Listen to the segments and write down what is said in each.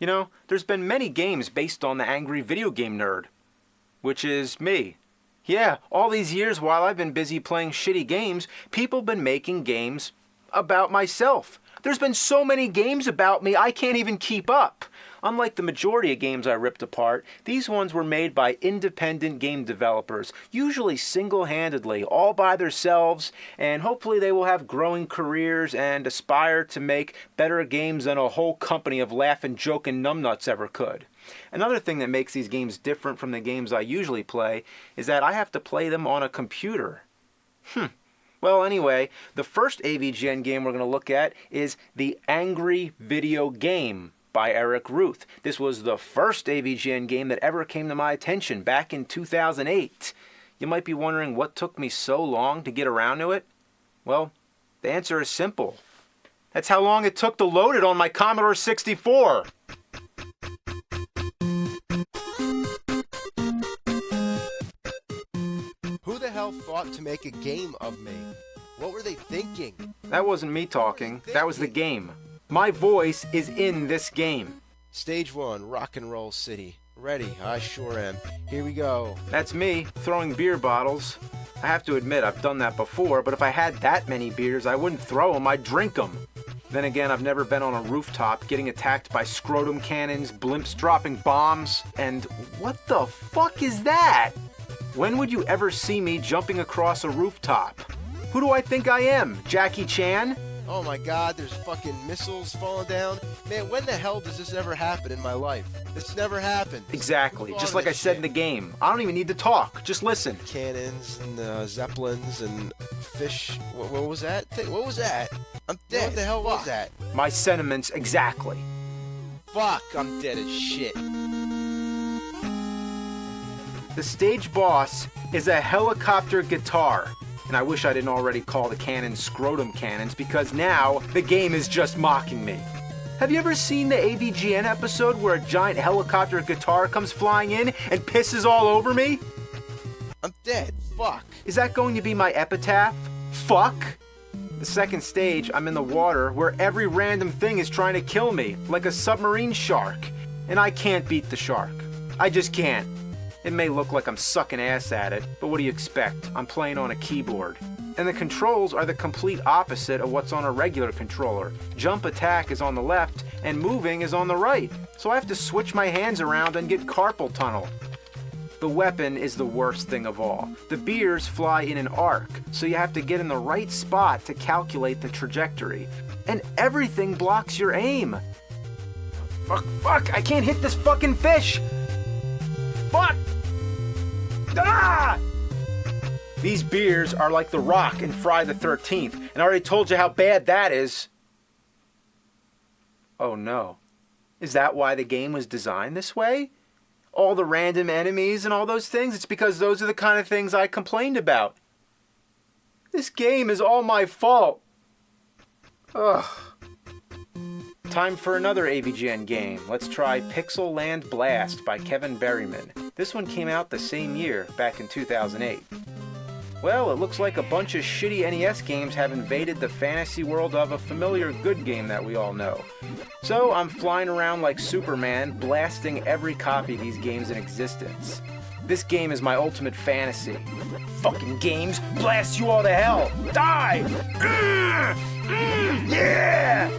You know, there's been many games based on the angry video game nerd, which is me. Yeah, all these years while I've been busy playing shitty games, people have been making games about myself. There's been so many games about me, I can't even keep up. Unlike the majority of games I ripped apart, these ones were made by independent game developers, usually single-handedly, all by themselves, and hopefully they will have growing careers and aspire to make better games than a whole company of laughing, joking numbnuts ever could. Another thing that makes these games different from the games I usually play is that I have to play them on a computer. Well, anyway, the first AVGN game we're going to look at is The Angry Video Game by Eric Ruth. This was the first AVGN game that ever came to my attention back in 2008. You might be wondering what took me so long to get around to it. Well, the answer is simple. That's how long it took to load it on my Commodore 64. Who the hell thought to make a game of me? What were they thinking? That wasn't me talking. That was the game. My voice is in this game. Stage 1, Rock and Roll City. Ready? I sure am. Here we go. That's me, throwing beer bottles. I have to admit, I've done that before, but if I had that many beers, I wouldn't throw them, I'd drink them. Then again, I've never been on a rooftop getting attacked by scrotum cannons, blimps dropping bombs, and what the fuck is that? When would you ever see me jumping across a rooftop? Who do I think I am, Jackie Chan? Oh my god, there's fucking missiles falling down. Man, when the hell does this ever happen in my life? This never happened. Exactly, just like I said in the game. I don't even need to talk, just listen. Cannons and zeppelins and fish. What was that? What was that? I'm dead. What the hell was that? My sentiments, exactly. Fuck, I'm dead as shit. The stage boss is a helicopter guitar. And I wish I didn't already call the cannons scrotum cannons, because now the game is just mocking me. Have you ever seen the AVGN episode where a giant helicopter guitar comes flying in and pisses all over me? I'm dead. Fuck. Is that going to be my epitaph? Fuck? The second stage, I'm in the water where every random thing is trying to kill me, like a submarine shark. And I can't beat the shark. I just can't. It may look like I'm sucking ass at it, but what do you expect? I'm playing on a keyboard. And the controls are the complete opposite of what's on a regular controller. Jump attack is on the left, and moving is on the right. So I have to switch my hands around and get carpal tunnel. The weapon is the worst thing of all. The beers fly in an arc, so you have to get in the right spot to calculate the trajectory. And everything blocks your aim. Fuck, I can't hit this fucking fish! Fuck! Ah! These beers are like The Rock in Friday the 13th, and I already told you how bad that is. Oh no. Is that why the game was designed this way? All the random enemies and all those things? It's because those are the kind of things I complained about. This game is all my fault. Ugh. Time for another AVGN game. Let's try Pixel Land Blast by Kevin Berryman. This one came out the same year, back in 2008. Well, it looks like a bunch of shitty NES games have invaded the fantasy world of a familiar good game that we all know. So I'm flying around like Superman, blasting every copy of these games in existence. This game is my ultimate fantasy. Fucking games, blast you all to hell! Die! Yeah!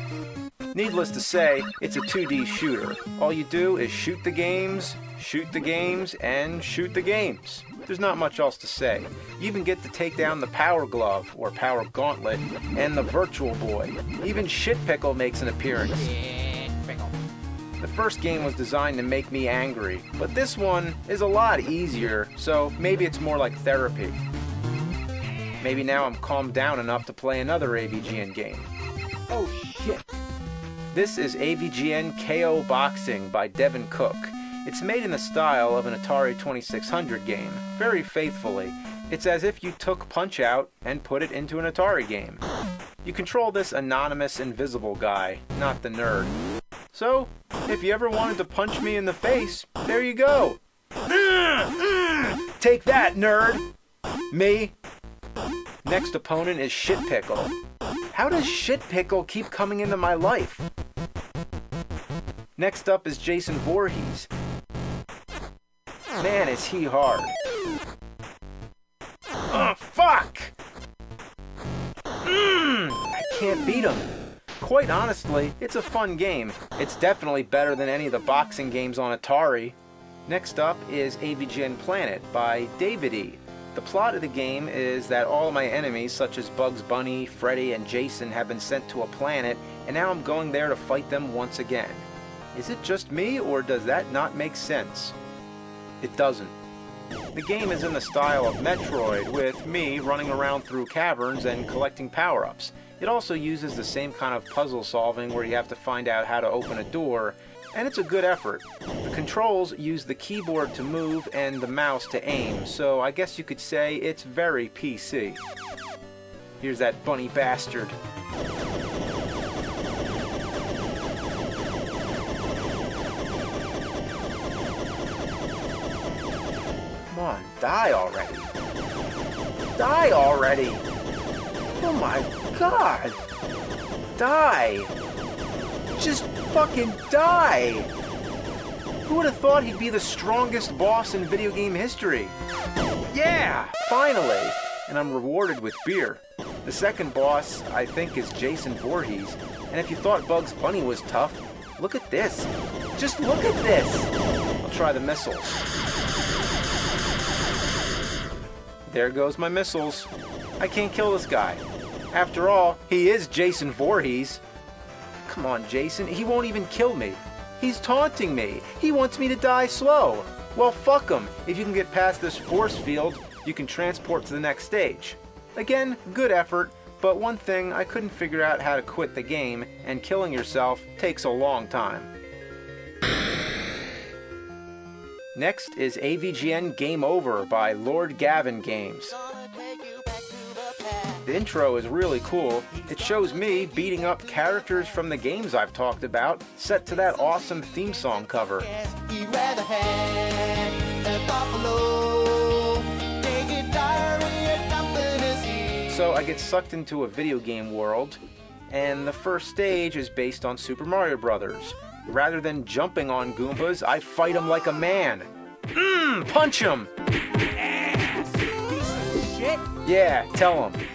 Needless to say, it's a 2D shooter. All you do is shoot the games, and shoot the games. There's not much else to say. You even get to take down the Power Glove, or Power Gauntlet, and the Virtual Boy. Even Shit Pickle makes an appearance. The first game was designed to make me angry, but this one is a lot easier, so maybe it's more like therapy. Maybe now I'm calmed down enough to play another AVGN game. Oh shit! This is AVGN KO Boxing by Devin Cook. It's made in the style of an Atari 2600 game, very faithfully. It's as if you took Punch-Out and put it into an Atari game. You control this anonymous invisible guy, not the nerd. So, if you ever wanted to punch me in the face, there you go. Take that, nerd! Me. Next opponent is Shit Pickle. How does Shit Pickle keep coming into my life? Next up is Jason Voorhees. Man, is he hard. Oh, fuck! I can't beat him. Quite honestly, it's a fun game. It's definitely better than any of the boxing games on Atari. Next up is AVGN Planet by David E. The plot of the game is that all of my enemies, such as Bugs Bunny, Freddy, and Jason, have been sent to a planet, and now I'm going there to fight them once again. Is it just me, or does that not make sense? It doesn't. The game is in the style of Metroid, with me running around through caverns and collecting power-ups. It also uses the same kind of puzzle solving where you have to find out how to open a door, and it's a good effort. The controls use the keyboard to move and the mouse to aim, so I guess you could say it's very PC. Here's that bunny bastard. Come on, die already. Die already! Oh my god! Die! Just fucking die! Who would have thought he'd be the strongest boss in video game history? Yeah! Finally! And I'm rewarded with beer. The second boss, I think, is Jason Voorhees. And if you thought Bugs Bunny was tough, look at this. Just look at this! I'll try the missiles. There goes my missiles. I can't kill this guy. After all, he is Jason Voorhees. Come on, Jason. He won't even kill me. He's taunting me. He wants me to die slow. Well, fuck him. If you can get past this force field, you can transport to the next stage. Again, good effort, but one thing, I couldn't figure out how to quit the game, and killing yourself takes a long time. Next is AVGN Game Over by Lord Gavin Games. The intro is really cool. It shows me beating up characters from the games I've talked about, set to that awesome theme song cover. So I get sucked into a video game world, and the first stage is based on Super Mario Bros. Rather than jumping on Goombas, I fight them like a man. Punch him! Ass, piece of shit. Yeah, tell him.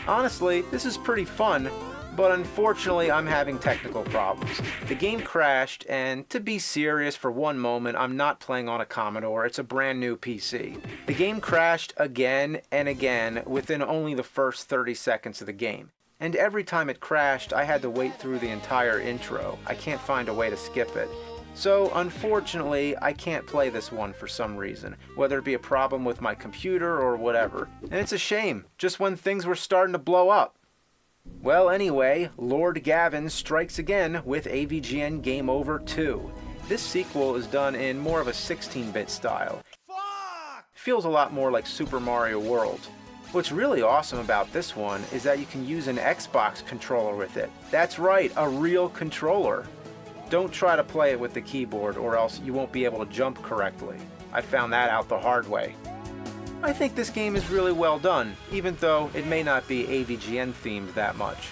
Honestly, this is pretty fun, but unfortunately I'm having technical problems. The game crashed, and to be serious for one moment, I'm not playing on a Commodore, it's a brand new PC. The game crashed again and again within only the first 30 seconds of the game. And every time it crashed, I had to wait through the entire intro. I can't find a way to skip it. So, unfortunately, I can't play this one for some reason, whether it be a problem with my computer or whatever. And it's a shame, just when things were starting to blow up. Well, anyway, Lord Gavin strikes again with AVGN Game Over 2. This sequel is done in more of a 16-bit style. Fuck! Feels a lot more like Super Mario World. What's really awesome about this one is that you can use an Xbox controller with it. That's right, a real controller. Don't try to play it with the keyboard or else you won't be able to jump correctly. I found that out the hard way. I think this game is really well done, even though it may not be AVGN themed that much.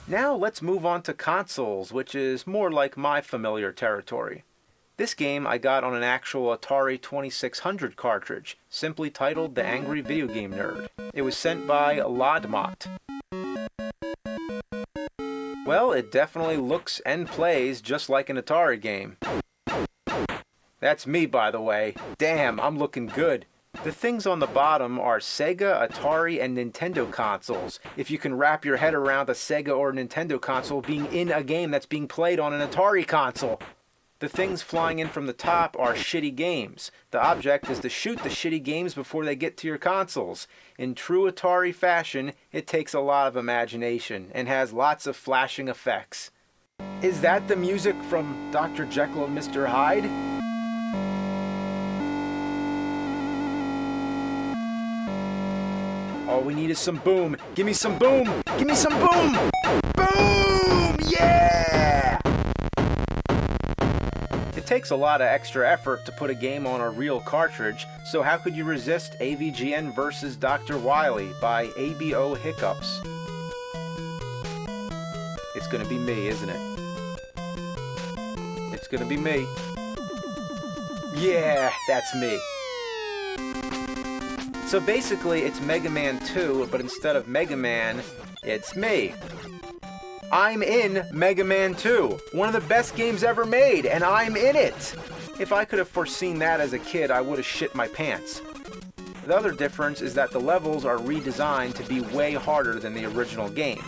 Now let's move on to consoles, which is more like my familiar territory. This game I got on an actual Atari 2600 cartridge, simply titled The Angry Video Game Nerd. It was sent by Lodmot. Well, it definitely looks and plays just like an Atari game. That's me, by the way. Damn, I'm looking good. The things on the bottom are Sega, Atari, and Nintendo consoles. If you can wrap your head around a Sega or Nintendo console being in a game that's being played on an Atari console. The things flying in from the top are shitty games. The object is to shoot the shitty games before they get to your consoles. In true Atari fashion, it takes a lot of imagination and has lots of flashing effects. Is that the music from Dr. Jekyll and Mr. Hyde? All we need is some boom. Give me some boom! Give me some boom! Boom! Yeah! It takes a lot of extra effort to put a game on a real cartridge, so how could you resist AVGN vs. Dr. Wily by ABO Hiccups? It's gonna be me, isn't it? It's gonna be me. Yeah, that's me. So basically, it's Mega Man 2, but instead of Mega Man, it's me. I'm in Mega Man 2, one of the best games ever made, and I'm in it! If I could have foreseen that as a kid, I would have shit my pants. The other difference is that the levels are redesigned to be way harder than the original game.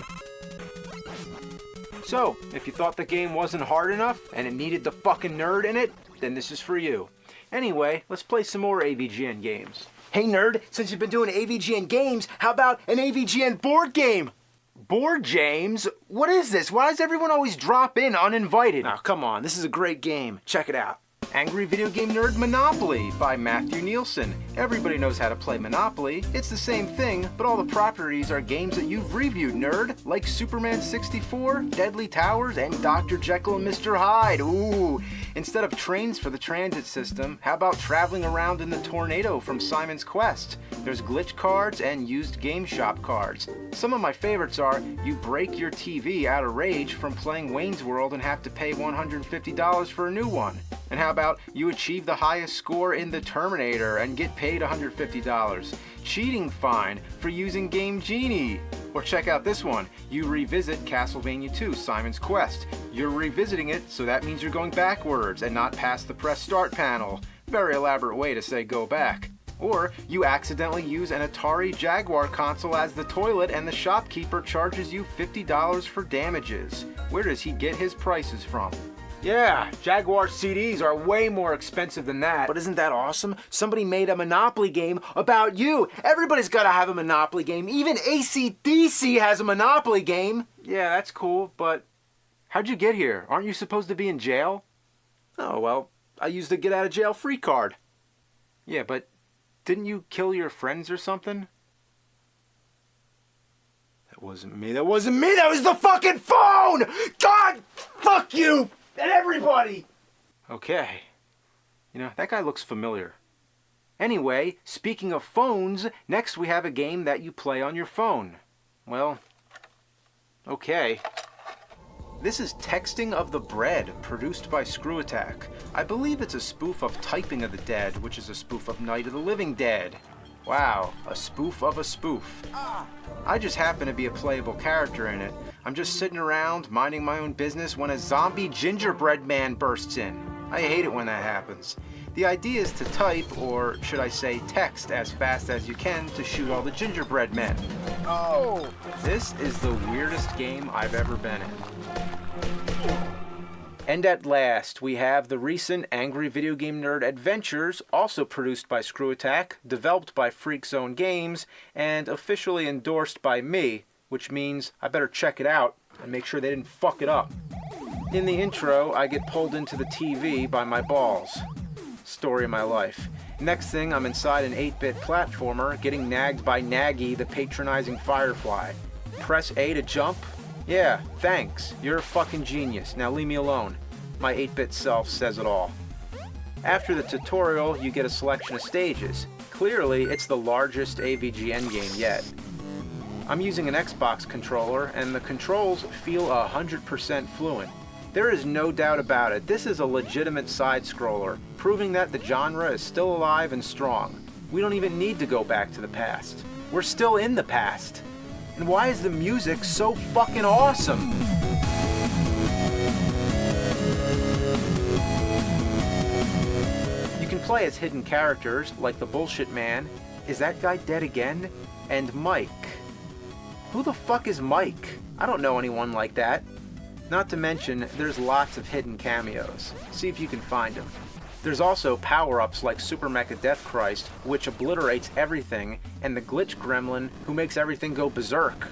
So, if you thought the game wasn't hard enough, and it needed the fucking nerd in it, then this is for you. Anyway, let's play some more AVGN games. Hey nerd, since you've been doing AVGN games, how about an AVGN board game? Board James? What is this? Why does everyone always drop in uninvited? Oh, come on, this is a great game. Check it out. Angry Video Game Nerd Monopoly by Matthew Nielsen. Everybody knows how to play Monopoly. It's the same thing, but all the properties are games that you've reviewed, nerd. Like Superman 64, Deadly Towers, and Dr. Jekyll and Mr. Hyde. Ooh. Instead of trains for the transit system, how about traveling around in the tornado from Simon's Quest? There's glitch cards and used game shop cards. Some of my favorites are, you break your TV out of rage from playing Wayne's World and have to pay $150 for a new one. And how about you achieve the highest score in the Terminator and get paid $150? Cheating fine for using Game Genie. Or check out this one. You revisit Castlevania 2, Simon's Quest. You're revisiting it, so that means you're going backwards and not past the press start panel. Very elaborate way to say go back. Or you accidentally use an Atari Jaguar console as the toilet and the shopkeeper charges you $50 for damages. Where does he get his prices from? Yeah, Jaguar CDs are way more expensive than that. But isn't that awesome? Somebody made a Monopoly game about you. Everybody's gotta have a Monopoly game. Even AC/DC has a Monopoly game. Yeah, that's cool, but how'd you get here? Aren't you supposed to be in jail? Oh, well, I used a get out of jail free card. Yeah, but didn't you kill your friends or something? That wasn't me. That wasn't me. That was the fucking phone! God, fuck you! And everybody! Okay. You know, that guy looks familiar. Anyway, speaking of phones, next we have a game that you play on your phone. Well, okay. This is Texting of the Bread, produced by Screw Attack. I believe it's a spoof of Typing of the Dead, which is a spoof of Night of the Living Dead. Wow, a spoof of a spoof. I just happen to be a playable character in it. I'm just sitting around, minding my own business when a zombie gingerbread man bursts in. I hate it when that happens. The idea is to type, or should I say text, as fast as you can to shoot all the gingerbread men. Oh! This is the weirdest game I've ever been in. And at last, we have the recent Angry Video Game Nerd Adventures, also produced by Screw Attack, developed by Freak Zone Games, and officially endorsed by me, which means I better check it out and make sure they didn't fuck it up. In the intro, I get pulled into the TV by my balls. Story of my life. Next thing, I'm inside an 8-bit platformer, getting nagged by Naggy, the patronizing Firefly. Press A to jump? Yeah, thanks. You're a fucking genius. Now leave me alone. My 8-bit self says it all. After the tutorial, you get a selection of stages. Clearly, it's the largest AVGN game yet. I'm using an Xbox controller, and the controls feel 100% fluent. There is no doubt about it, this is a legitimate side-scroller, proving that the genre is still alive and strong. We don't even need to go back to the past. We're still in the past. And why is the music so fucking awesome? You can play as hidden characters, like the Bullshit Man, Is That Guy Dead Again? And Mike. Who the fuck is Mike? I don't know anyone like that. Not to mention, there's lots of hidden cameos. See if you can find them. There's also power-ups like Super Mecha Death Christ, which obliterates everything, and the Glitch Gremlin, who makes everything go berserk.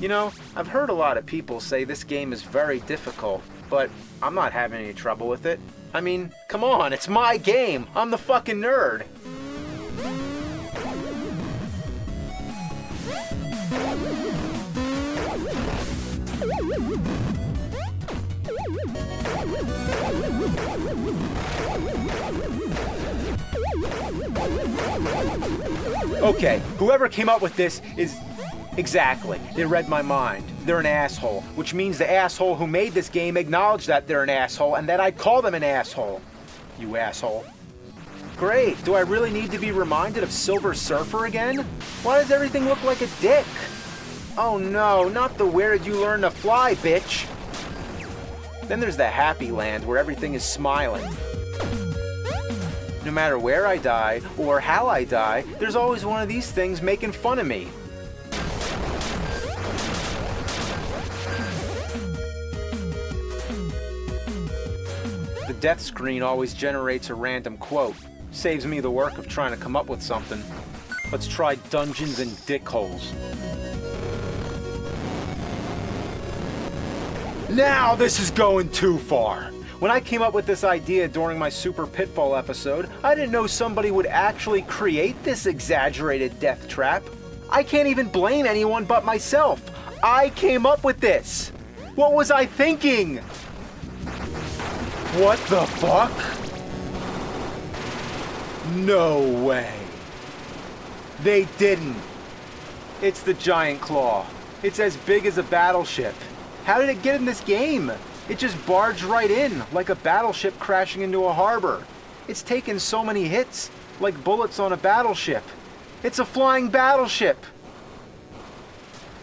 You know, I've heard a lot of people say this game is very difficult, but I'm not having any trouble with it. I mean, come on, it's my game! I'm the fucking nerd! Okay, whoever came up with this is... Exactly. They read my mind. they're an asshole, which means the asshole who made this game acknowledged that they're an asshole and that I'd call them an asshole. You asshole. Great, do I really need to be reminded of Silver Surfer again? Why does everything look like a dick? Oh no, not the where did you learn to fly, bitch. Then there's the happy land where everything is smiling. No matter where I die or how I die, there's always one of these things making fun of me. The death screen always generates a random quote. Saves me the work of trying to come up with something. Let's try Dungeons and Dickholes. Now this is going too far. When I came up with this idea during my Super Pitfall episode, I didn't know somebody would actually create this exaggerated death trap. I can't even blame anyone but myself. I came up with this. What was I thinking? What the fuck? No way. They didn't. It's the giant claw. It's as big as a battleship. How did it get in this game? It just barged right in, like a battleship crashing into a harbor. It's taken so many hits, like bullets on a battleship. It's a flying battleship!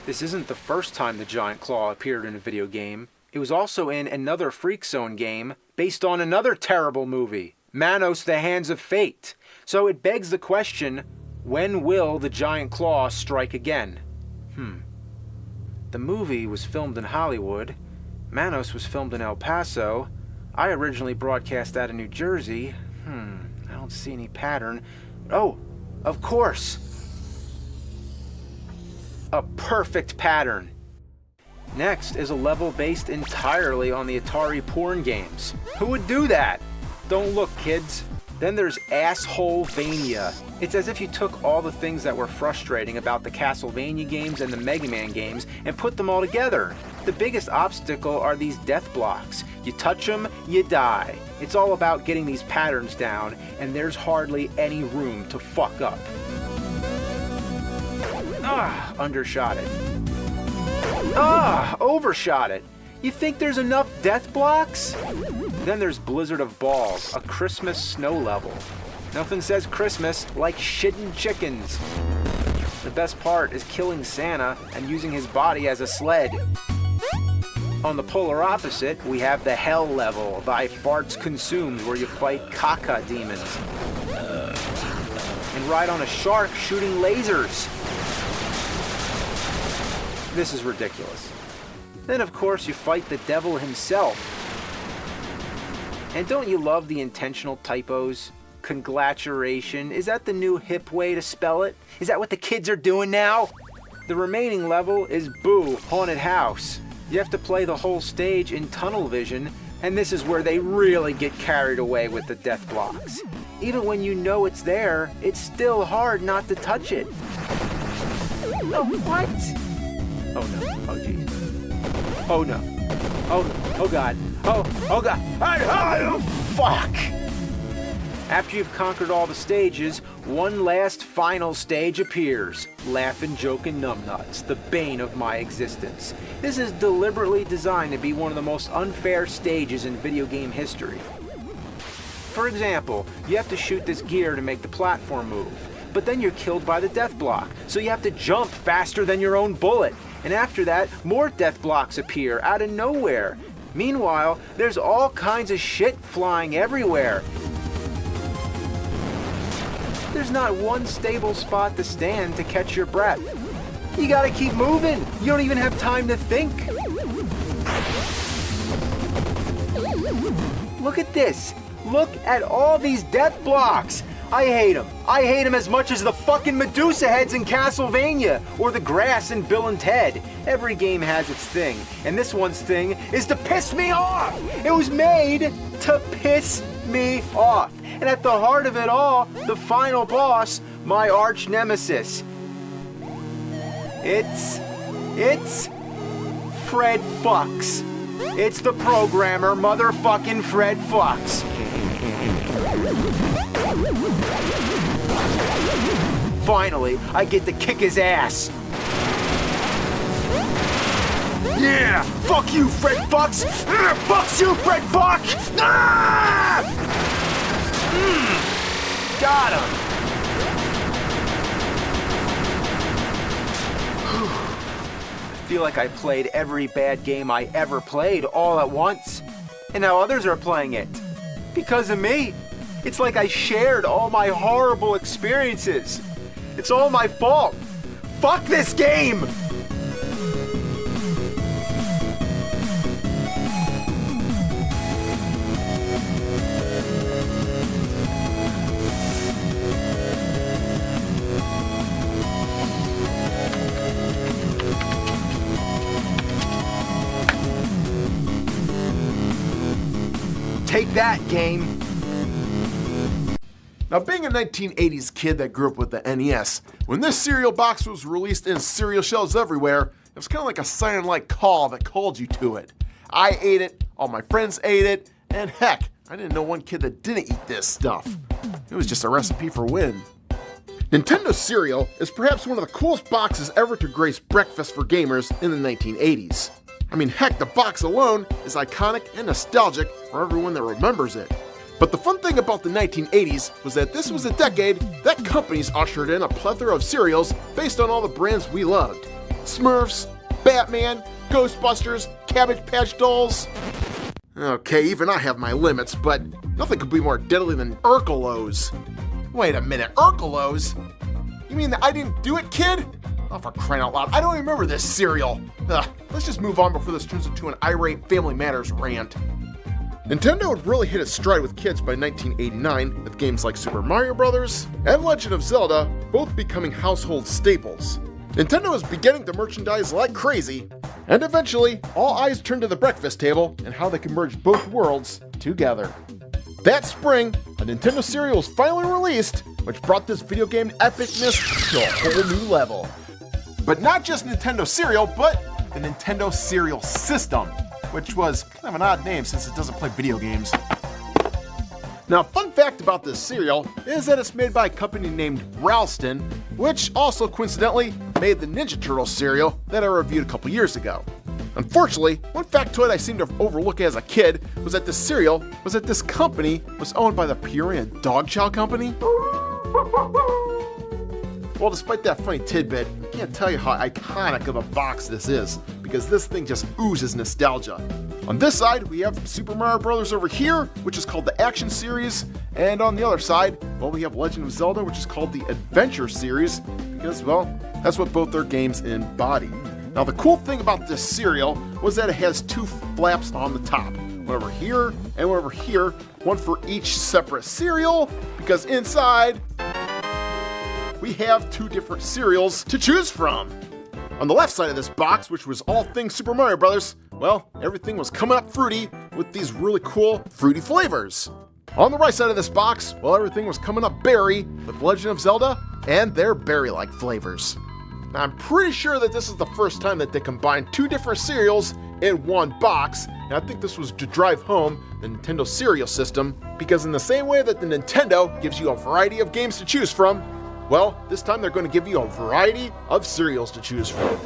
This isn't the first time the giant claw appeared in a video game. It was also in another Freak Zone game, based on another terrible movie, Manos: The Hands of Fate. So it begs the question, when will the giant claw strike again? The movie was filmed in Hollywood. Manos was filmed in El Paso. I originally broadcast that in New Jersey. I don't see any pattern. Oh, of course. A perfect pattern. Next is a level based entirely on the Atari porn games. Who would do that? Don't look, kids. Then there's Assholevania. It's as if you took all the things that were frustrating about the Castlevania games and the Mega Man games and put them all together. The biggest obstacle are these death blocks. You touch them, you die. It's all about getting these patterns down, and there's hardly any room to fuck up. Undershot it. Overshot it. You think there's enough death blocks? Then there's Blizzard of Balls, a Christmas snow level. Nothing says Christmas like shitting chickens. The best part is killing Santa and using his body as a sled. On the polar opposite, we have the Hell level, Thy Farts Consumed, where you fight caca demons. And ride on a shark shooting lasers. This is ridiculous. Then, of course, you fight the devil himself. And don't you love the intentional typos? Conglaturation, is that the new hip way to spell it? Is that what the kids are doing now? The remaining level is Boo, Haunted House. You have to play the whole stage in tunnel vision, and this is where they really get carried away with the death blocks. Even when you know it's there, it's still hard not to touch it. Oh, what? Oh no, oh jeez. Oh no. Oh god. Oh god. Oh, fuck! After you've conquered all the stages, one last final stage appears. Laughin', Jokin' Numbnuts, the bane of my existence. This is deliberately designed to be one of the most unfair stages in video game history. For example, you have to shoot this gear to make the platform move, but then you're killed by the death block, so you have to jump faster than your own bullet. And after that, more death blocks appear out of nowhere. Meanwhile, there's all kinds of shit flying everywhere. There's not one stable spot to stand to catch your breath. You gotta keep moving. You don't even have time to think. Look at this. Look at all these death blocks. I hate them. I hate them as much as the fucking Medusa heads in Castlevania or the grass in Bill and Ted. Every game has its thing, and this one's thing is to piss me off. It was made to piss me off. And at the heart of it all, the final boss, my arch nemesis. It's Fred Fucks. It's the programmer, motherfucking Fred Fucks. Finally, I get to kick his ass. Yeah! Fuck you, Fred Fox! Fuck you, Fred Fox! Ah! Got him! I feel like I played every bad game I ever played all at once. And now others are playing it. Because of me. It's like I shared all my horrible experiences. It's all my fault. Fuck this game! Take that, game. Now, being a 1980s kid that grew up with the NES, when this cereal box was released in cereal shelves everywhere, it was kind of like a siren-like call that called you to it. I ate it, all my friends ate it, and heck, I didn't know one kid that didn't eat this stuff. It was just a recipe for win. Nintendo cereal is perhaps one of the coolest boxes ever to grace breakfast for gamers in the 1980s. I mean, heck, the box alone is iconic and nostalgic for everyone that remembers it. But the fun thing about the 1980s was that this was a decade that companies ushered in a plethora of cereals based on all the brands we loved. Smurfs, Batman, Ghostbusters, Cabbage Patch Dolls. Okay, even I have my limits, but nothing could be more deadly than Urkelos. Wait a minute, Urkelos? You mean that I didn't do it, kid? Oh, for crying out loud, I don't remember this cereal. Let's just move on before this turns into an irate Family Matters rant. Nintendo had really hit its stride with kids by 1989, with games like Super Mario Bros. And Legend of Zelda both becoming household staples. Nintendo was beginning to merchandise like crazy, and eventually, all eyes turned to the breakfast table and how they could merge both worlds together. That spring, a Nintendo cereal was finally released, which brought this video game epicness to a whole new level. But not just Nintendo cereal, but the Nintendo Cereal System, which was kind of an odd name since it doesn't play video games. Now, fun fact about this cereal is that it's made by a company named Ralston, which also coincidentally made the Ninja Turtles cereal that I reviewed a couple years ago. Unfortunately, one factoid I seemed to overlook as a kid was that this company was owned by the Peoria Dog Chow Company. Well, despite that funny tidbit, I can't tell you how iconic of a box this is, because this thing just oozes nostalgia. On this side, we have Super Mario Bros. Over here, which is called the Action Series, and on the other side, well, we have Legend of Zelda, which is called the Adventure Series, because, well, that's what both their games embody. Now, the cool thing about this cereal was that it has two flaps on the top, one over here and one over here, one for each separate cereal, because inside, we have two different cereals to choose from. On the left side of this box, which was all things Super Mario Bros., well, everything was coming up fruity with these really cool fruity flavors. On the right side of this box, well, everything was coming up berry with Legend of Zelda and their berry-like flavors. Now, I'm pretty sure that this is the first time that they combined two different cereals in one box, and I think this was to drive home the Nintendo Cereal System, because in the same way that the Nintendo gives you a variety of games to choose from, well, this time they're going to give you a variety of cereals to choose from.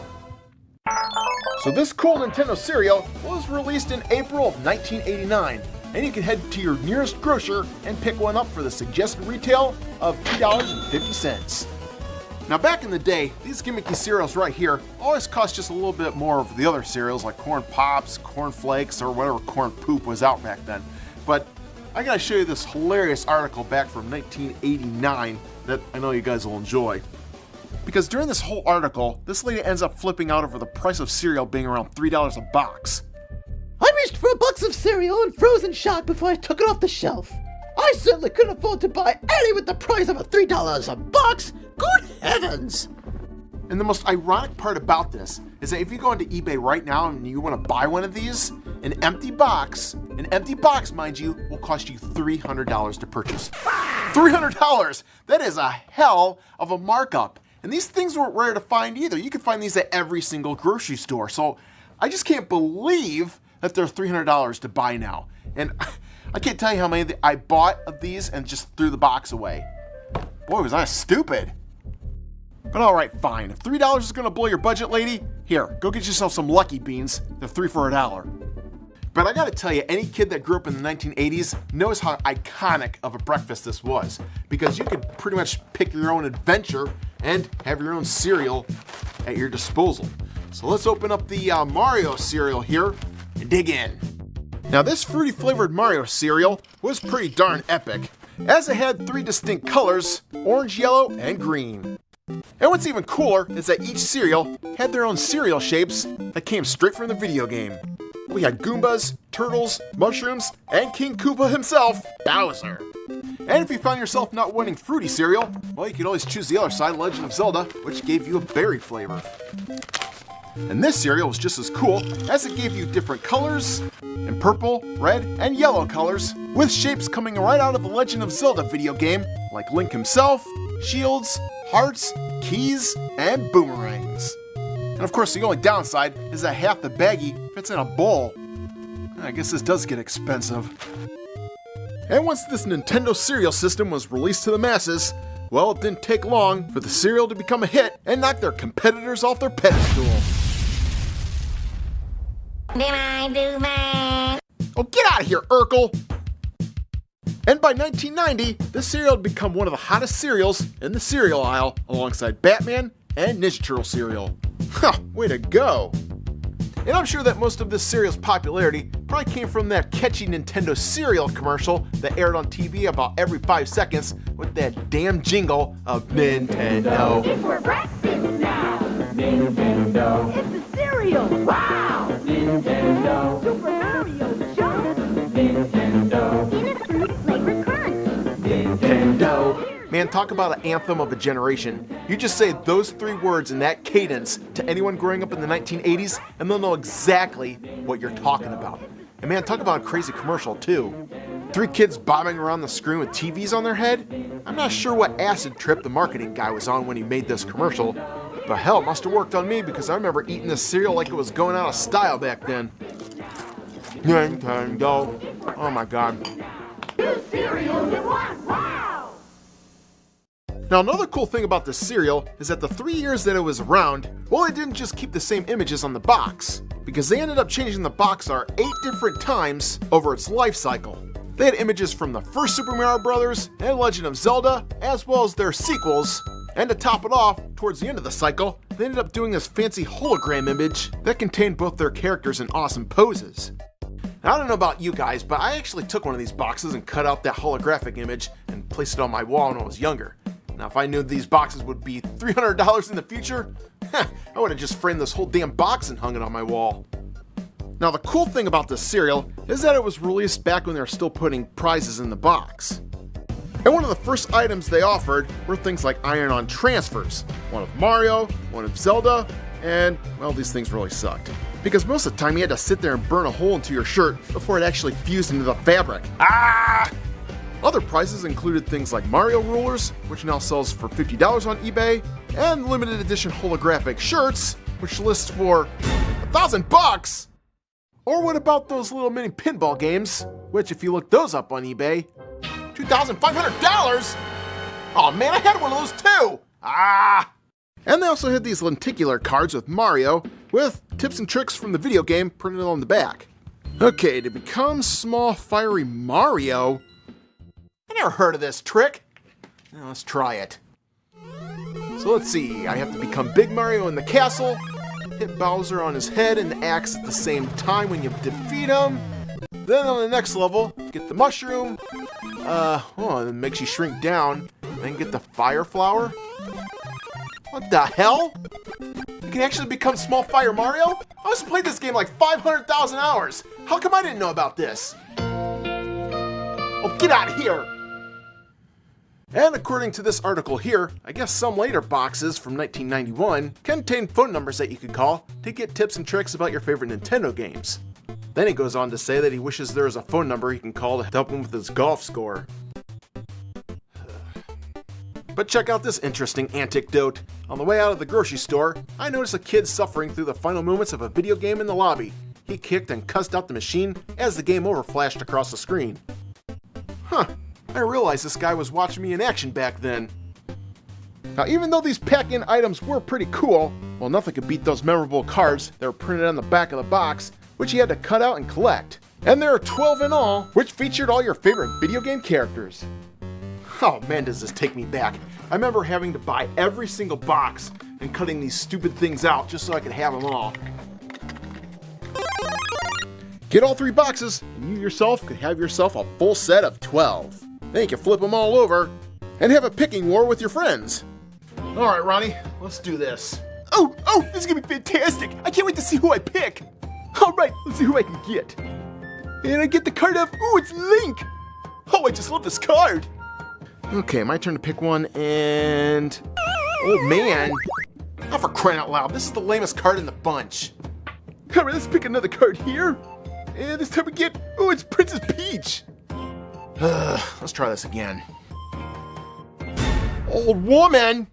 So this cool Nintendo cereal was released in April of 1989, and you can head to your nearest grocer and pick one up for the suggested retail of $2.50. Now, back in the day, these gimmicky cereals right here always cost just a little bit more of the other cereals like Corn Pops, Corn Flakes, or whatever corn poop was out back then. But I gotta show you this hilarious article back from 1989 that I know you guys will enjoy. Because during this whole article, this lady ends up flipping out over the price of cereal being around $3 a box. I reached for a box of cereal and frozen shock before I took it off the shelf. I certainly couldn't afford to buy any with the price of a $3 a box. Good heavens! And the most ironic part about this is that if you go onto eBay right now and you want to buy one of these, an empty box, mind you, will cost you $300 to purchase. $300! That is a hell of a markup. And these things weren't rare to find either. You can find these at every single grocery store. So I just can't believe that they're $300 to buy now. And I can't tell you how many I bought of these and just threw the box away. Boy, was I stupid. But alright, fine. If $3 is going to blow your budget, lady, Here, go get yourself some Lucky Beans. They're 3 for $1. But I gotta tell you, any kid that grew up in the 1980s knows how iconic of a breakfast this was, because you could pretty much pick your own adventure and have your own cereal at your disposal. So let's open up the Mario cereal here and dig in. Now this fruity flavored Mario cereal was pretty darn epic, as it had 3 distinct colors, orange, yellow, and green. And what's even cooler is that each cereal had their own cereal shapes that came straight from the video game. We had Goombas, Turtles, Mushrooms, and King Koopa himself, Bowser. And if you found yourself not wanting fruity cereal, well, you could always choose the other side, Legend of Zelda, which gave you a berry flavor. And this cereal was just as cool, as it gave you different colors, in purple, red, and yellow colors, with shapes coming right out of the Legend of Zelda video game, like Link himself, shields, hearts, keys, and boomerangs. And of course, the only downside is that half the baggie fits in a bowl. I guess this does get expensive. And once this Nintendo cereal system was released to the masses, well, it didn't take long for the cereal to become a hit and knock their competitors off their pedestal. Did I do that? Oh, get out of here, Urkel! And by 1990, this cereal had become one of the hottest cereals in the cereal aisle, alongside Batman and Ninja Turtle cereal. Huh, way to go! And I'm sure that most of this cereal's popularity probably came from that catchy Nintendo cereal commercial that aired on TV about every 5 seconds with that damn jingle of Nintendo. It's for breakfast now. Nintendo. It's the cereal. Wow. Nintendo. Super Mario Jump. Nintendo. Peanut fruit flavored crunch. Nintendo. Man, talk about an anthem of a generation. You just say those 3 words in that cadence to anyone growing up in the 1980s, and they'll know exactly what you're talking about. And man, talk about a crazy commercial too. 3 kids bobbing around the screen with TVs on their head? I'm not sure what acid trip the marketing guy was on when he made this commercial, but hell, it must have worked on me because I remember eating this cereal like it was going out of style back then. Nintendo. Oh my god. 2 cereals in 1. Wow. Now another cool thing about this cereal is that the 3 years that it was around, well, they didn't just keep the same images on the box, because they ended up changing the box art 8 different times over its life cycle. They had images from the first Super Mario Bros. And Legend of Zelda, as well as their sequels, and to top it off, towards the end of the cycle, they ended up doing this fancy hologram image that contained both their characters in awesome poses. Now, I don't know about you guys, but I actually took one of these boxes and cut out that holographic image and placed it on my wall when I was younger. Now, if I knew these boxes would be $300 in the future, I would have just framed this whole damn box and hung it on my wall. Now, the cool thing about this cereal is that it was released back when they were still putting prizes in the box. And one of the first items they offered were things like iron-on transfers. One of Mario, one of Zelda, and, well, these things really sucked. Because most of the time you had to sit there and burn a hole into your shirt before it actually fused into the fabric. Ah! Other prizes included things like Mario rulers, which now sells for $50 on eBay, and limited edition holographic shirts, which lists for $1,000. Or what about those little mini pinball games, which if you look those up on eBay, $2,500? Oh man, I had one of those too! Ah! And they also had these lenticular cards with Mario, with tips and tricks from the video game printed on the back. Okay, to become small fiery Mario, I never heard of this trick. Now let's try it. So let's see, I have to become Big Mario in the castle, hit Bowser on his head and the axe at the same time when you defeat him. Then on the next level, get the mushroom, it makes you shrink down, then get the fire flower. What the hell? You can actually become Small Fire Mario? I must have played this game like 500,000 hours. How come I didn't know about this? Oh, get out of here! And according to this article here, I guess some later boxes from 1991 contain phone numbers that you could call to get tips and tricks about your favorite Nintendo games. Then he goes on to say that he wishes there was a phone number he can call to help him with his golf score. But check out this interesting anecdote. On the way out of the grocery store, I noticed a kid suffering through the final moments of a video game in the lobby. He kicked and cussed out the machine as the game over flashed across the screen. Huh, I realized this guy was watching me in action back then. Now even though these pack-in items were pretty cool, Well, nothing could beat those memorable cards that were printed on the back of the box, which you had to cut out and collect. And there are 12 in all, which featured all your favorite video game characters. Oh man, does this take me back. I remember having to buy every single box and cutting these stupid things out just so I could have them all. Get all 3 boxes, and you yourself could have yourself a full set of 12. Then you can flip them all over and have a picking war with your friends. All right, Ronnie, let's do this. Oh, this is gonna be fantastic. I can't wait to see who I pick. All right, let's see who I can get. And I get the card of, ooh, it's Link. Oh, I just love this card. Okay, my turn to pick one, and... oh, man. Oh, for crying out loud, this is the lamest card in the bunch. All right, let's pick another card here. And this time we get, oh, it's Princess Peach. Let's try this again. Old woman.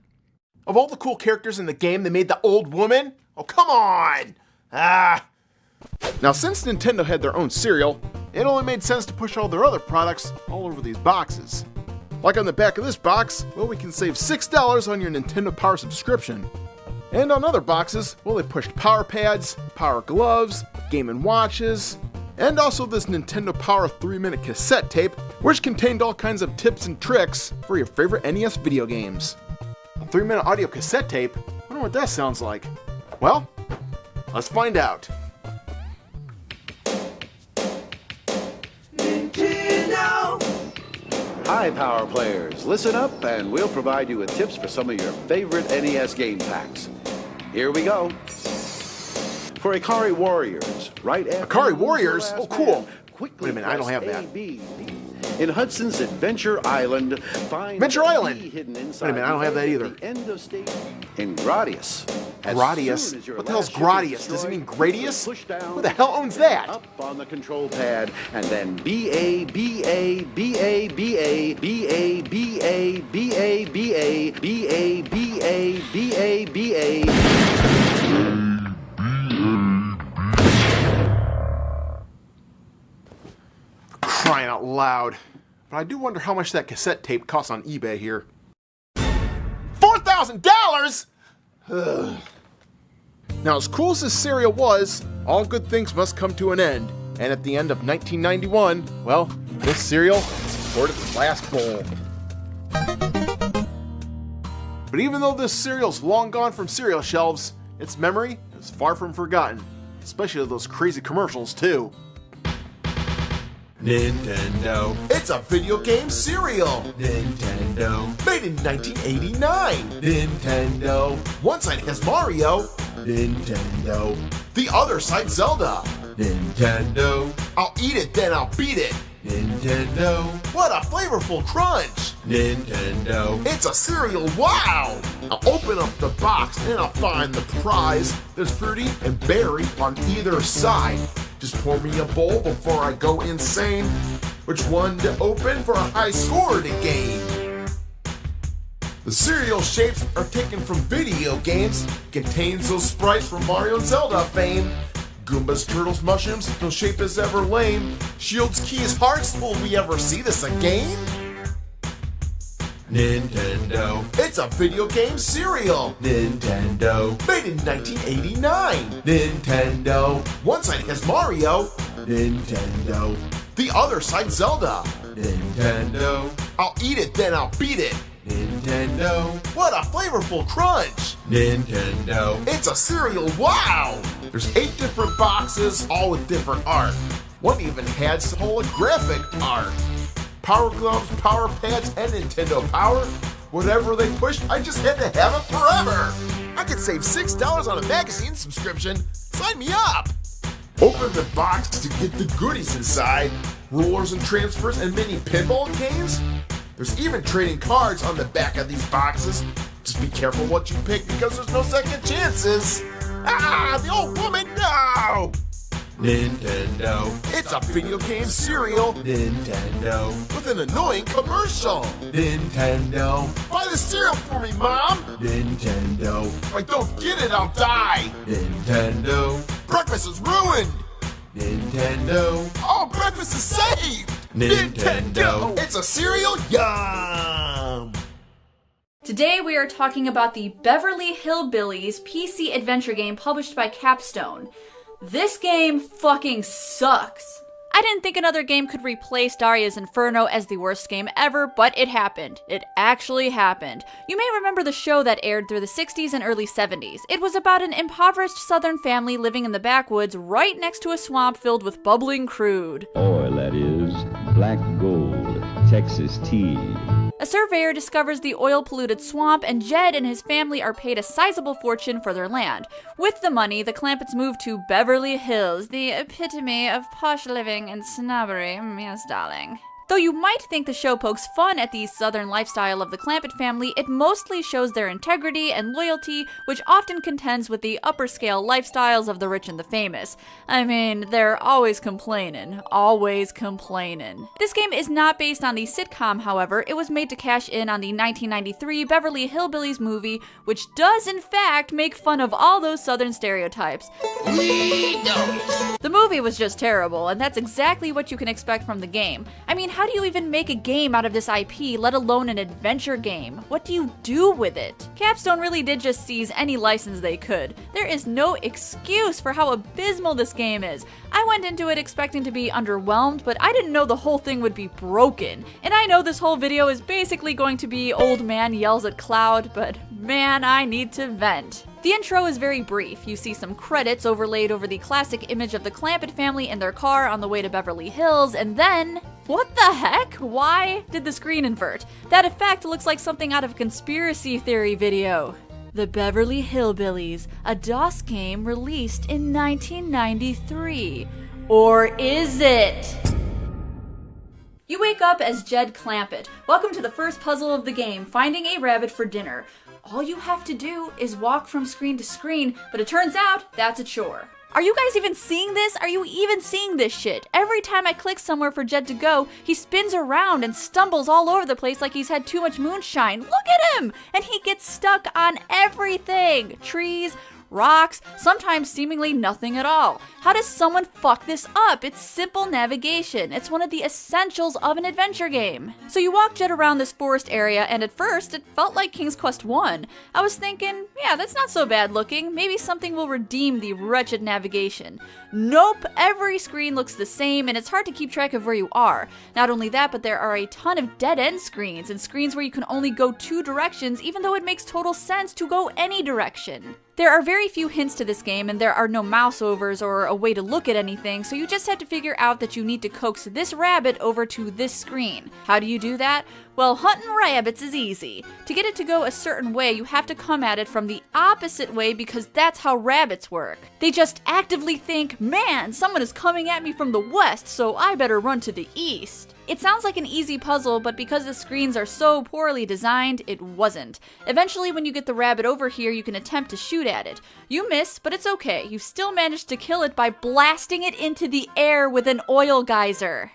Of all the cool characters in the game, they made the old woman? Oh, come on. Now, since Nintendo had their own cereal, it only made sense to push all their other products all over these boxes. Like on the back of this box, well, we can save $6 on your Nintendo Power subscription. And on other boxes, well, they pushed Power Pads, Power Gloves, Game & Watches, and also this Nintendo Power 3-minute cassette tape, which contained all kinds of tips and tricks for your favorite NES video games. A 3-minute audio cassette tape? I wonder what that sounds like. Well, let's find out. Hi, Power Players. Listen up and we'll provide you with tips for some of your favorite NES game packs. Here we go. For Ikari Warriors, right after... Ikari Warriors? Oh, cool. Wait Wait a minute, I don't have that. In Hudson's Adventure Island, find Adventure Island! hidden Wait a inside minute, I don't have that either. the end of stage. In Gradius. Gradius? What the hell's Gradius? Does it mean Gradius? Who the hell owns that? Up on the control pad, and then B-A, B-A, B-A, B-A, B-A, B-A, B-A, B-A, B-A, B-A, B-A, B-A. Crying out loud. But I do wonder how much that cassette tape costs on eBay here. $4,000?! Now, as cool as this cereal was, all good things must come to an end. And at the end of 1991, well, this cereal scored its last bowl. But even though this cereal's long gone from cereal shelves, its memory is far from forgotten. Especially those crazy commercials, too. Nintendo. It's a video game cereal. Nintendo. Made in 1989. Nintendo. One side has Mario. Nintendo. The other side Zelda. Nintendo. I'll eat it, then I'll beat it. Nintendo. What a flavorful crunch. Nintendo. It's a cereal, wow. I'll open up the box and I'll find the prize. There's fruity and berry on either side. Just pour me a bowl before I go insane. Which one to open for a high score to gain? The cereal shapes are taken from video games. Contains those sprites from Mario and Zelda fame. Goombas, turtles, mushrooms, no shape is ever lame. Shields, keys, hearts, will we ever see this again? Nintendo. It's a video game cereal. Nintendo. Made in 1989. Nintendo. One side has Mario. Nintendo. The other side Zelda. Nintendo. I'll eat it, then I'll beat it. Nintendo. What a flavorful crunch. Nintendo. It's a cereal, wow. There's 8 different boxes, all with different art. One even had some holographic art. Power Gloves, Power Pads, and Nintendo Power. Whatever they pushed, I just had to have it forever. I could save $6 on a magazine subscription. Sign me up. Open the box to get the goodies inside. Rulers and transfers and mini pinball games. There's even trading cards on the back of these boxes. Just be careful what you pick because there's no second chances. Ah, the old woman, no! Nintendo. It's a video game cereal. Nintendo. With an annoying commercial. Nintendo. Buy the cereal for me, Mom. Nintendo. If I don't get it, I'll die. Nintendo. Breakfast is ruined. Nintendo. Oh, breakfast is saved. Nintendo. It's a cereal, yum. Today we are talking about the Beverly Hillbillies PC adventure game published by Capstone. This game fucking sucks. I didn't think another game could replace Daria's Inferno as the worst game ever, but it happened. It actually happened. You may remember the show that aired through the 60s and early 70s. It was about an impoverished southern family living in the backwoods right next to a swamp filled with bubbling crude. Oil, that is. Black gold. Texas tea. A surveyor discovers the oil-polluted swamp, and Jed and his family are paid a sizable fortune for their land. With the money, the Clampetts move to Beverly Hills, the epitome of posh living and snobbery. Yes, darling. Though you might think the show pokes fun at the southern lifestyle of the Clampett family, it mostly shows their integrity and loyalty, which often contends with the upper-scale lifestyles of the rich and the famous. I mean, they're always complaining. Always complaining. This game is not based on the sitcom, however. It was made to cash in on the 1993 Beverly Hillbillies movie, which does in fact make fun of all those southern stereotypes. The movie was just terrible, and that's exactly what you can expect from the game. I mean, how do you even make a game out of this IP, let alone an adventure game? What do you do with it? Capstone really did just seize any license they could. There is no excuse for how abysmal this game is. I went into it expecting to be underwhelmed, but I didn't know the whole thing would be broken. And I know this whole video is basically going to be old man yells at cloud, but man, I need to vent. The intro is very brief. You see some credits overlaid over the classic image of the Clampett family in their car on the way to Beverly Hills, and then... what the heck? Why did the screen invert? That effect looks like something out of a conspiracy theory video. The Beverly Hillbillies, a DOS game released in 1993. Or is it? You wake up as Jed Clampett. Welcome to the first puzzle of the game, finding a rabbit for dinner. All you have to do is walk from screen to screen, but it turns out that's a chore. Are you guys even seeing this? Are you even seeing this shit? Every time I click somewhere for Jed to go, he spins around and stumbles all over the place like he's had too much moonshine. Look at him! And he gets stuck on everything. Trees, rocks, sometimes seemingly nothing at all. How does someone fuck this up? It's simple navigation. It's one of the essentials of an adventure game. So you walk Jed around this forest area, and at first it felt like King's Quest 1. I was thinking, yeah, that's not so bad looking. Maybe something will redeem the wretched navigation. Nope, every screen looks the same, and it's hard to keep track of where you are. Not only that, but there are a ton of dead-end screens, and screens where you can only go two directions, even though it makes total sense to go any direction. There are very few hints to this game, and there are no mouse overs or a way to look at anything, so you just have to figure out that you need to coax this rabbit over to this screen. How do you do that? Well, hunting rabbits is easy. To get it to go a certain way, you have to come at it from the opposite way because that's how rabbits work. They just actively think, man, someone is coming at me from the west, so I better run to the east. It sounds like an easy puzzle, but because the screens are so poorly designed, it wasn't. Eventually, when you get the rabbit over here, you can attempt to shoot at it. You miss, but it's okay. You still managed to kill it by blasting it into the air with an oil geyser.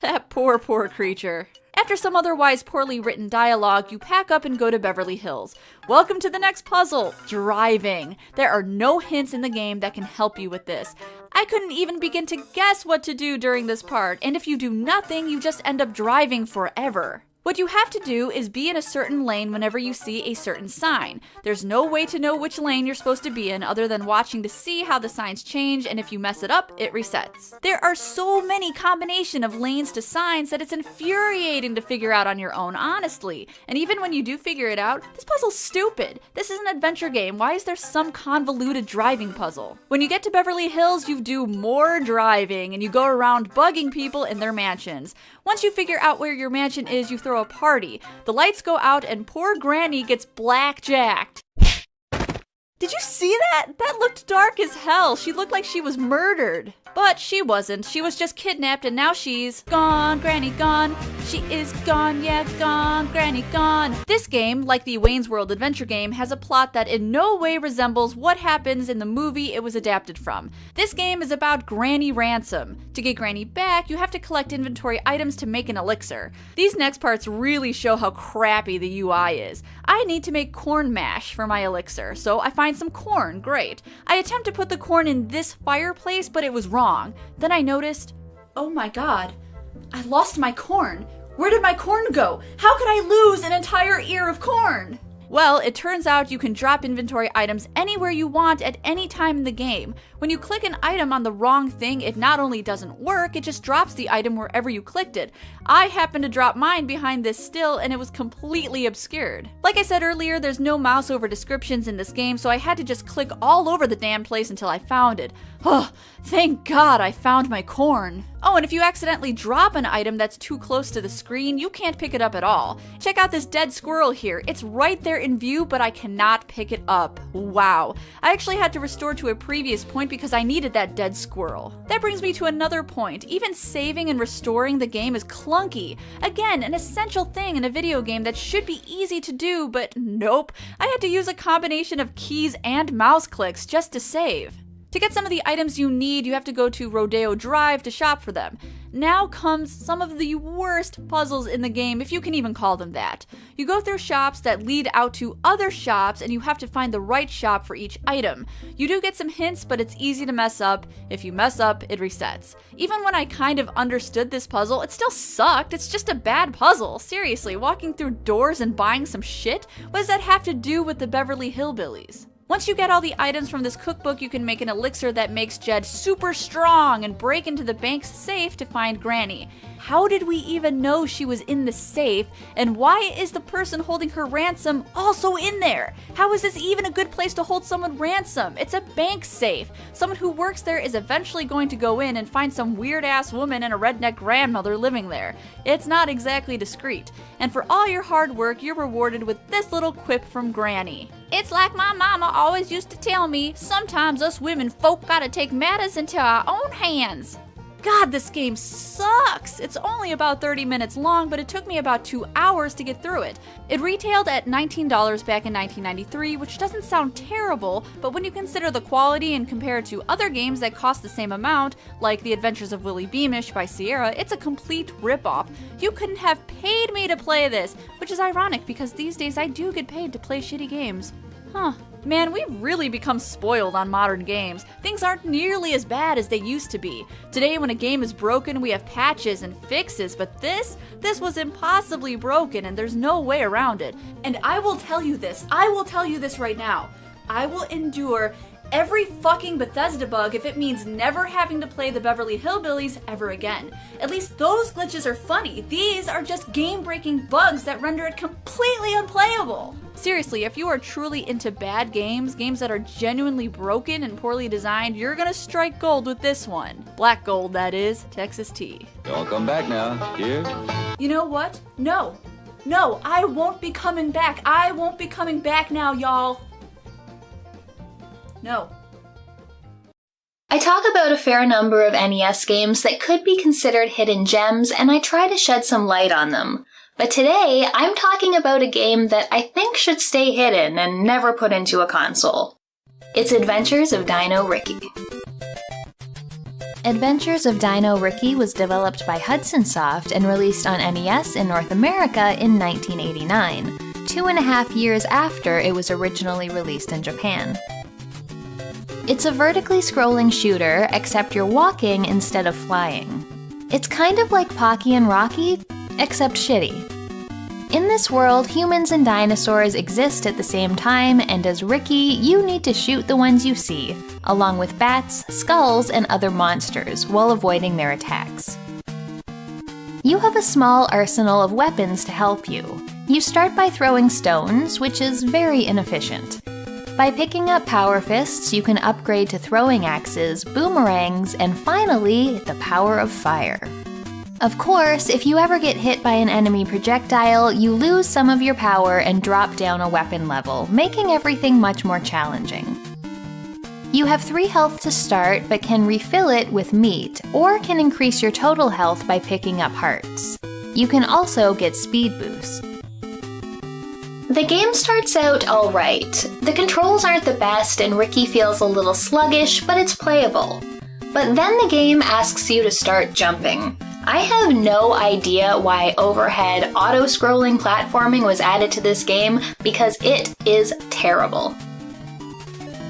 That poor creature. After some otherwise poorly written dialogue, you pack up and go to Beverly Hills. Welcome to the next puzzle, driving. There are no hints in the game that can help you with this. I couldn't even begin to guess what to do during this part, and if you do nothing, you just end up driving forever. What you have to do is be in a certain lane whenever you see a certain sign. There's no way to know which lane you're supposed to be in other than watching to see how the signs change, and if you mess it up, it resets. There are so many combination of lanes to signs that it's infuriating to figure out on your own, honestly. And even when you do figure it out, this puzzle's stupid. This is an adventure game. Why is there some convoluted driving puzzle? When you get to Beverly Hills, you do more driving, and you go around bugging people in their mansions. Once you figure out where your mansion is, you throw a party. The lights go out and poor Granny gets blackjacked. Did you see that? That looked dark as hell. She looked like she was murdered. But she wasn't. She was just kidnapped and now she's gone, Granny gone. She is gone, yeah, gone, Granny gone. This game, like the Wayne's World adventure game, has a plot that in no way resembles what happens in the movie it was adapted from. This game is about Granny ransom. To get Granny back, you have to collect inventory items to make an elixir. These next parts really show how crappy the UI is. I need to make corn mash for my elixir, so I find some corn, great. I attempt to put the corn in this fireplace, but it was wrong. Then I noticed, oh my god, I lost my corn. Where did my corn go? How could I lose an entire ear of corn? Well, it turns out you can drop inventory items anywhere you want at any time in the game. When you click an item on the wrong thing, it not only doesn't work, it just drops the item wherever you clicked it. I happened to drop mine behind this still, and it was completely obscured. Like I said earlier, there's no mouse over descriptions in this game, so I had to just click all over the damn place until I found it. Oh, thank God I found my corn. Oh, and if you accidentally drop an item that's too close to the screen, you can't pick it up at all. Check out this dead squirrel here. It's right there in view, but I cannot pick it up. Wow. I actually had to restore to a previous point because I needed that dead squirrel. That brings me to another point. Even saving and restoring the game is clunky. Again, an essential thing in a video game that should be easy to do, but nope. I had to use a combination of keys and mouse clicks just to save. To get some of the items you need, you have to go to Rodeo Drive to shop for them. Now comes some of the worst puzzles in the game, if you can even call them that. You go through shops that lead out to other shops, and you have to find the right shop for each item. You do get some hints, but it's easy to mess up. If you mess up, it resets. Even when I kind of understood this puzzle, it still sucked. It's just a bad puzzle. Seriously, walking through doors and buying some shit? What does that have to do with the Beverly Hillbillies? Once you get all the items from this cookbook, you can make an elixir that makes Jed super strong and break into the bank's safe to find Granny. How did we even know she was in the safe? And why is the person holding her ransom also in there? How is this even a good place to hold someone ransom? It's a bank safe. Someone who works there is eventually going to go in and find some weird-ass woman and a redneck grandmother living there. It's not exactly discreet. And for all your hard work, you're rewarded with this little quip from Granny. It's like my mama always used to tell me, sometimes us women folk gotta take matters into our own hands. God, this game sucks! It's only about 30 minutes long, but it took me about 2 hours to get through it. It retailed at $19 back in 1993, which doesn't sound terrible, but when you consider the quality and compare it to other games that cost the same amount, like The Adventures of Willie Beamish by Sierra, it's a complete ripoff. You couldn't have paid me to play this, which is ironic because these days I do get paid to play shitty games. Huh. Man, we've really become spoiled on modern games. Things aren't nearly as bad as they used to be. Today, when a game is broken, we have patches and fixes, but this was impossibly broken and there's no way around it. And I will tell you this right now. I will endure every fucking Bethesda bug if it means never having to play the Beverly Hillbillies ever again. At least those glitches are funny. These are just game-breaking bugs that render it completely unplayable. Seriously, if you are truly into bad games, games that are genuinely broken and poorly designed, you're gonna strike gold with this one. Black gold, that is, Texas tea. Y'all come back now. Cheers. You know what? No, I won't be coming back. I won't be coming back now, y'all. No. I talk about a fair number of NES games that could be considered hidden gems, and I try to shed some light on them. But today, I'm talking about a game that I think should stay hidden and never put into a console. It's Adventures of Dino Riki. Adventures of Dino Riki was developed by Hudson Soft and released on NES in North America in 1989, 2.5 years after it was originally released in Japan. It's a vertically scrolling shooter, except you're walking instead of flying. It's kind of like Pocky and Rocky, except shitty. In this world, humans and dinosaurs exist at the same time, and as Riki, you need to shoot the ones you see, along with bats, skulls, and other monsters, while avoiding their attacks. You have a small arsenal of weapons to help you. You start by throwing stones, which is very inefficient. By picking up power fists, you can upgrade to throwing axes, boomerangs, and finally, the power of fire. Of course, if you ever get hit by an enemy projectile, you lose some of your power and drop down a weapon level, making everything much more challenging. You have 3 health to start, but can refill it with meat, or can increase your total health by picking up hearts. You can also get speed boost. The game starts out alright. The controls aren't the best and Riki feels a little sluggish, but it's playable. But then the game asks you to start jumping. I have no idea why overhead auto-scrolling platforming was added to this game, because it is terrible.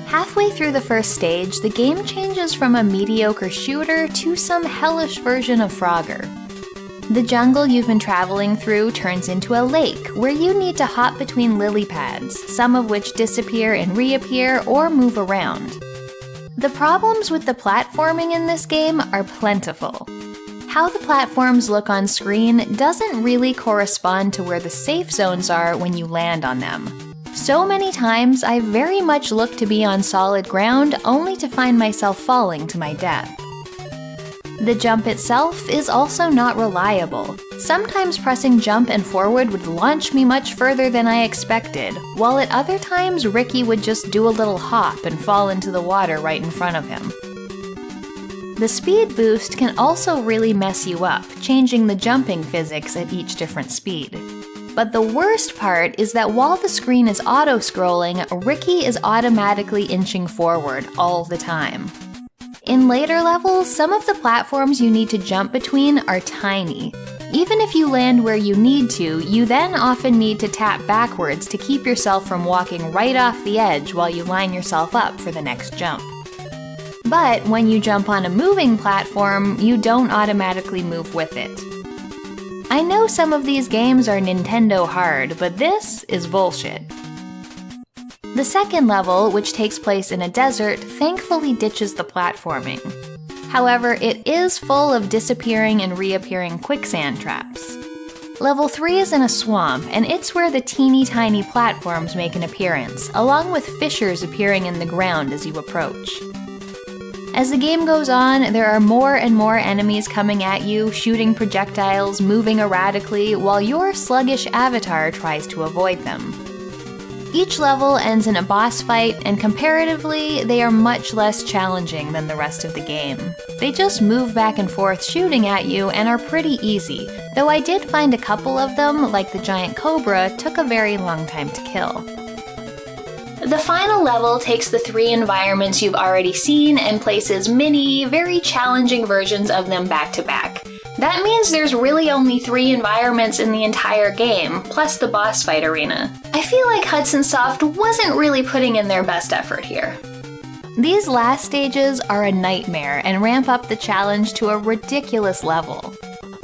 Halfway through the first stage, the game changes from a mediocre shooter to some hellish version of Frogger. The jungle you've been traveling through turns into a lake where you need to hop between lily pads, some of which disappear and reappear or move around. The problems with the platforming in this game are plentiful. How the platforms look on screen doesn't really correspond to where the safe zones are when you land on them. So many times I very much look to be on solid ground only to find myself falling to my death. The jump itself is also not reliable. Sometimes pressing jump and forward would launch me much further than I expected, while at other times Riki would just do a little hop and fall into the water right in front of him. The speed boost can also really mess you up, changing the jumping physics at each different speed. But the worst part is that while the screen is auto-scrolling, Riki is automatically inching forward all the time. In later levels, some of the platforms you need to jump between are tiny. Even if you land where you need to, you then often need to tap backwards to keep yourself from walking right off the edge while you line yourself up for the next jump. But when you jump on a moving platform, you don't automatically move with it. I know some of these games are Nintendo hard, but this is bullshit. The second level, which takes place in a desert, thankfully ditches the platforming. However, it is full of disappearing and reappearing quicksand traps. Level 3 is in a swamp, and it's where the teeny tiny platforms make an appearance, along with fissures appearing in the ground as you approach. As the game goes on, there are more and more enemies coming at you, shooting projectiles, moving erratically, while your sluggish avatar tries to avoid them. Each level ends in a boss fight, and comparatively, they are much less challenging than the rest of the game. They just move back and forth shooting at you and are pretty easy, though I did find a couple of them, like the giant cobra, took a very long time to kill. The final level takes the 3 environments you've already seen and places many, very challenging versions of them back to back. That means there's really only 3 environments in the entire game, plus the boss fight arena. I feel like Hudson Soft wasn't really putting in their best effort here. These last stages are a nightmare and ramp up the challenge to a ridiculous level.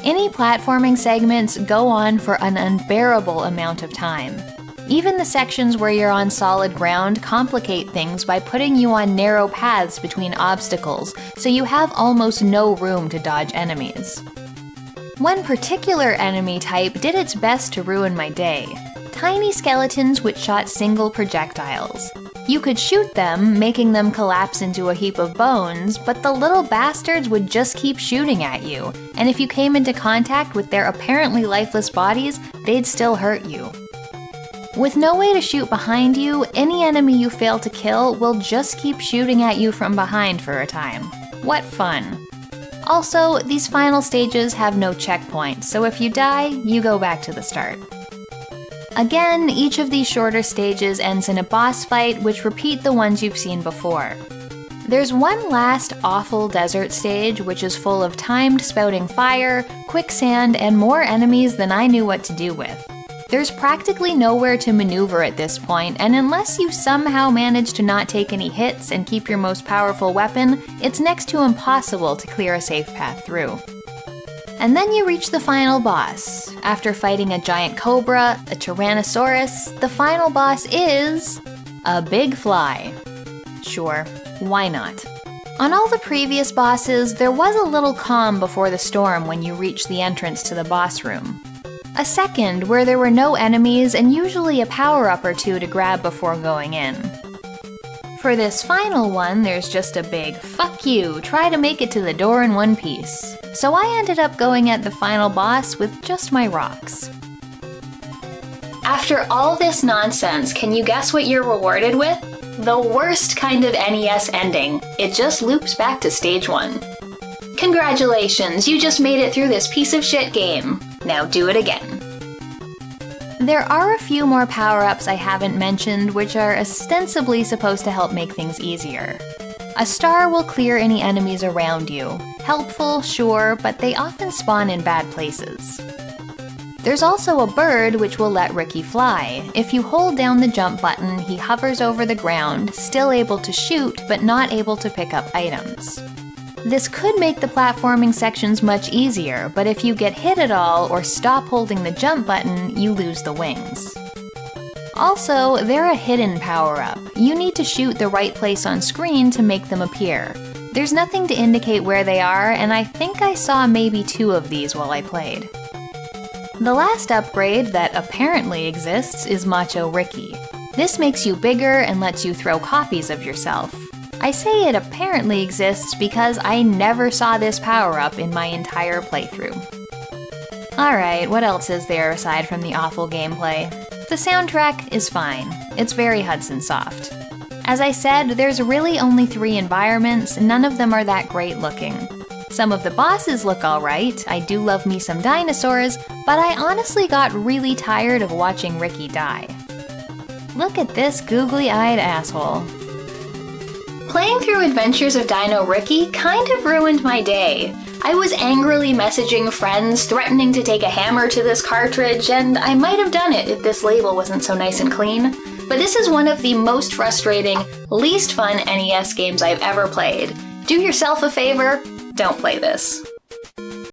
Any platforming segments go on for an unbearable amount of time. Even the sections where you're on solid ground complicate things by putting you on narrow paths between obstacles, so you have almost no room to dodge enemies. One particular enemy type did its best to ruin my day. Tiny skeletons which shot single projectiles. You could shoot them, making them collapse into a heap of bones, but the little bastards would just keep shooting at you, and if you came into contact with their apparently lifeless bodies, they'd still hurt you. With no way to shoot behind you, any enemy you fail to kill will just keep shooting at you from behind for a time. What fun. Also, these final stages have no checkpoints, so if you die, you go back to the start. Again, each of these shorter stages ends in a boss fight, which repeat the ones you've seen before. There's one last awful desert stage, which is full of timed spouting fire, quicksand, and more enemies than I knew what to do with. There's practically nowhere to maneuver at this point, and unless you somehow manage to not take any hits and keep your most powerful weapon, it's next to impossible to clear a safe path through. And then you reach the final boss. After fighting a giant cobra, a tyrannosaurus, the final boss is a big fly. Sure, why not? On all the previous bosses, there was a little calm before the storm when you reach the entrance to the boss room. A second where there were no enemies and usually a power-up or two to grab before going in. For this final one, there's just a big fuck you, try to make it to the door in one piece. So I ended up going at the final boss with just my rocks. After all this nonsense, can you guess what you're rewarded with? The worst kind of NES ending. It just loops back to stage 1. Congratulations, you just made it through this piece of shit game. Now do it again. There are a few more power-ups I haven't mentioned, which are ostensibly supposed to help make things easier. A star will clear any enemies around you. Helpful, sure, but they often spawn in bad places. There's also a bird which will let Riki fly. If you hold down the jump button, he hovers over the ground, still able to shoot, but not able to pick up items. This could make the platforming sections much easier, but if you get hit at all or stop holding the jump button, you lose the wings. Also, they're a hidden power-up. You need to shoot the right place on screen to make them appear. There's nothing to indicate where they are, and I think I saw maybe 2 of these while I played. The last upgrade that apparently exists is Macho Riki. This makes you bigger and lets you throw copies of yourself. I say it apparently exists because I never saw this power-up in my entire playthrough. Alright, what else is there aside from the awful gameplay? The soundtrack is fine. It's very Hudson Soft. As I said, there's really only 3 environments, none of them are that great looking. Some of the bosses look alright, I do love me some dinosaurs, but I honestly got really tired of watching Riki die. Look at this googly-eyed asshole. Playing through Adventures of Dino Riki kind of ruined my day. I was angrily messaging friends, threatening to take a hammer to this cartridge, and I might have done it if this label wasn't so nice and clean. But this is one of the most frustrating, least fun NES games I've ever played. Do yourself a favor, don't play this.